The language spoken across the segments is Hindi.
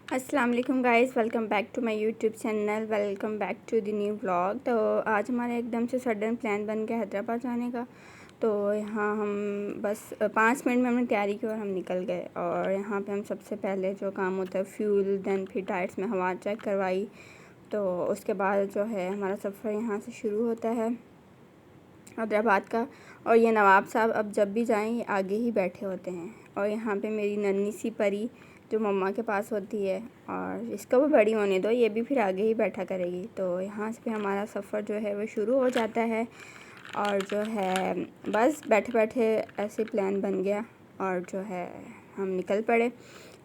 अस्सलाम वालेकुम guys, welcome back to my YouTube channel. Welcome back to the new vlog. तो आज हमारा एकदम से सडन प्लान बन गया हैदराबाद जाने का। तो यहाँ हम बस 5 मिनट में हमने तैयारी की और हम निकल गए। और यहाँ पे हम सबसे पहले जो काम होता है फ्यूल, देन फिर टायर्स में हवा चेक करवाई। तो उसके बाद जो है हमारा सफ़र यहाँ से शुरू होता है हैदराबाद का। और ये नवाब साहब अब जब भी जाएँ ये आगे ही बैठे होते हैं। और यहाँ पे मेरी नन्ही सी परी जो मम्मा के पास होती है, और इसको भी बड़ी होने दो, ये भी फिर आगे ही बैठा करेगी। तो यहाँ से हमारा सफ़र जो है वो शुरू हो जाता है। और जो है बस बैठे बैठे ऐसे प्लान बन गया और जो है हम निकल पड़े।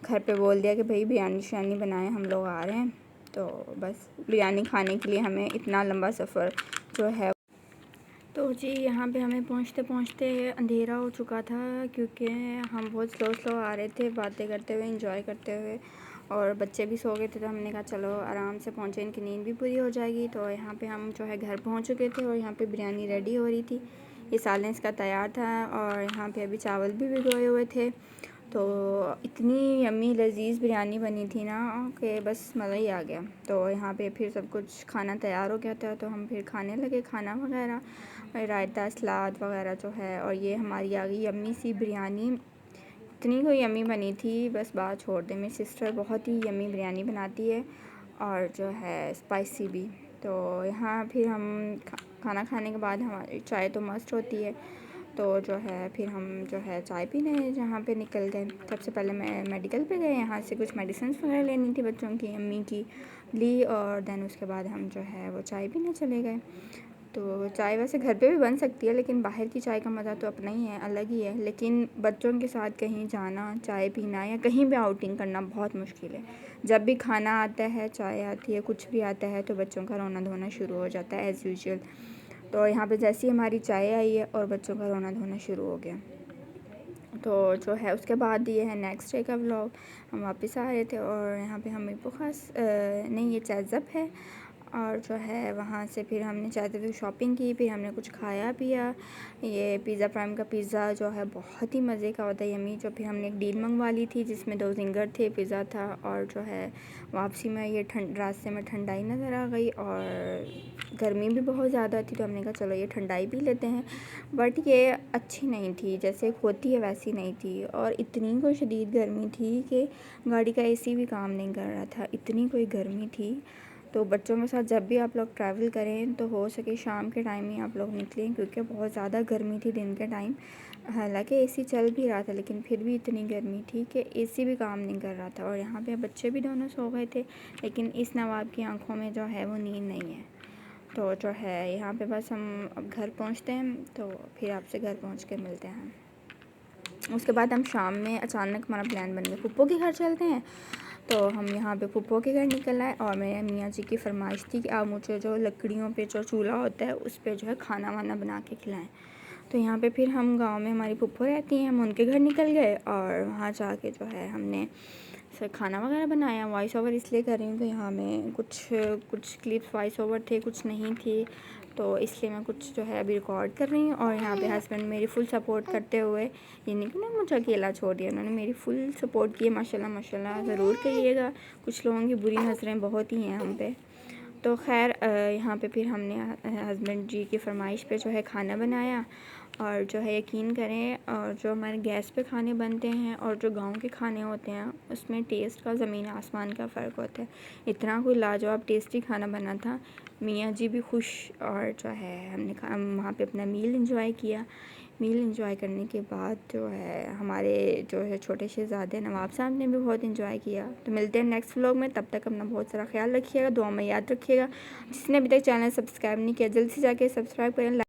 घर पे बोल दिया कि भाई बिरयानी शियानी बनाए, हम लोग आ रहे हैं। तो बस बिरयानी खाने के लिए हमें इतना लंबा सफ़र जो है। तो जी यहाँ पे हमें पहुँचते पहुँचते अंधेरा हो चुका था, क्योंकि हम बहुत स्लो आ रहे थे, बातें करते हुए, एंजॉय करते हुए। और बच्चे भी सो गए थे, तो हमने कहा चलो आराम से पहुँचे, इनकी नींद भी पूरी हो जाएगी। तो यहाँ पे हम जो है घर पहुँच चुके थे और यहाँ पे बिरयानी रेडी हो रही थी। ये सालन इसका तैयार था और यहाँ पे अभी चावल भी भिगोए हुए थे। तो इतनी यम्मी लजीज़ बिरयानी बनी थी ना कि बस मज़ा ही आ गया। तो यहाँ पे फिर सब कुछ खाना तैयार हो गया था, तो हम फिर खाने लगे खाना वगैरह, रायता, सलाद वगैरह जो है। और ये हमारी आ गई यम्मी सी बिरयानी। इतनी कोई यम्मी बनी थी, बस बात छोड़ दें। मेरी सिस्टर बहुत ही यम्मी बिरयानी बनाती है और जो है स्पाइसी भी। तो यहाँ फिर हम खाना खाने के बाद हमारी चाय तो मस्त होती है। तो जो है फिर हम जो है चाय पीने जहाँ पे निकल गए। सबसे पहले मैं मेडिकल पे गए, यहाँ से कुछ मेडिसिन वगैरह लेनी थी बच्चों की, अम्मी की ली। और देन उसके बाद हम जो है वो चाय पीने चले गए। तो चाय वैसे घर पे भी बन सकती है, लेकिन बाहर की चाय का मज़ा तो अपना ही है, अलग ही है। लेकिन बच्चों के साथ कहीं जाना, चाय पीना या कहीं भी आउटिंग करना बहुत मुश्किल है। जब भी खाना आता है, चाय आती है, कुछ भी आता है, तो बच्चों का रोना धोना शुरू हो जाता है एज़ यूजुअल। तो यहाँ पे जैसी हमारी चाय आई है और बच्चों का रोना धोना शुरू हो गया। तो जो है उसके बाद ये है नेक्स्ट डे का व्लॉग। हम वापस आ रहे थे और यहाँ पे हमें बुखास नहीं, ये चैज़ब है। और जो है वहाँ से फिर हमने चाहते थे शॉपिंग की, फिर हमने कुछ खाया पिया। ये पिज़्ज़ा प्राइम का पिज़्ज़ा जो है बहुत ही मज़े का होता है, यम्मी। जो फिर हमने एक डील मंगवा ली थी जिसमें 2 ज़िंगर थे, पिज़्ज़ा था। और जो है वापसी में ये रास्ते में ठंडाई नज़र आ गई और गर्मी भी बहुत ज़्यादा थी, तो हमने कहा चलो ये ठंडाई पी लेते हैं। बट ये अच्छी नहीं थी, जैसे होती है वैसी नहीं थी। और इतनी कोई शदीद गर्मी थी कि गाड़ी का एसी भी काम नहीं कर रहा था, इतनी कोई गर्मी थी। तो बच्चों के साथ जब भी आप लोग ट्रैवल करें तो हो सके शाम के टाइम ही आप लोग निकलें, क्योंकि बहुत ज़्यादा गर्मी थी दिन के टाइम। हालांकि एसी चल भी रहा था, लेकिन फिर भी इतनी गर्मी थी कि एसी भी काम नहीं कर रहा था। और यहाँ पे बच्चे भी दोनों सो गए थे, लेकिन इस नवाब की आंखों में जो है वो नींद नहीं है। तो जो है यहाँ पे बस हम अब घर पहुँचते हैं, तो फिर आपसे घर पहुँच के मिलते हैं। उसके बाद हम शाम में अचानक हमारा प्लान बन गया फूफो के घर चलते हैं। तो हम यहाँ पे फूफो के घर निकल आए और मेरे मियाँ जी की फरमाइश थी कि आप मुझे जो लकड़ियों पे जो चूल्हा होता है उस पे जो है खाना वाना बना के खिलाएं। तो यहाँ पे फिर हम गांव में हमारी फूफो रहती हैं, हम उनके घर निकल गए और वहाँ जाके जो है हमने सर खाना वगैरह बनाया। वॉइस ओवर इसलिए कर रही हूँ कि यहाँ में कुछ क्लिप्स वॉइस ओवर थे, कुछ नहीं थी, तो इसलिए मैं कुछ जो है अभी रिकॉर्ड कर रही हूँ। और यहाँ पे हस्बैंड मेरी फुल सपोर्ट करते हुए, ये नहीं कि ना मुझे अकेला छोड़ दिया, उन्होंने मेरी फुल सपोर्ट की है। माशाल्लाह माशाल्लाह ज़रूर कहिएगा, कुछ लोगों की बुरी नज़रें बहुत ही हैं हम पे। तो खैर यहाँ पे फिर हमने हस्बैंड जी की फरमाइश पे जो है खाना बनाया। और जो है यकीन करें, और जो हमारे गैस पे खाने बनते हैं और जो गांव के खाने होते हैं उसमें टेस्ट का ज़मीन आसमान का फ़र्क होता है। इतना कोई लाजवाब टेस्टी खाना बना था, मियाँ जी भी खुश। और जो है हमने हम वहाँ पे अपना मील एंजॉय किया। मील एंजॉय करने के बाद जो है हमारे जो है छोटे शहज़ादे नवाब साहब ने भी बहुत एंजॉय किया। तो मिलते हैं नेक्स्ट व्लॉग में, तब तक अपना बहुत सारा ख्याल रखिएगा, दुआ में याद रखिएगा। जिसने अभी तक चैनल सब्सक्राइब नहीं किया जल्दी से जाके सब्सक्राइब करें।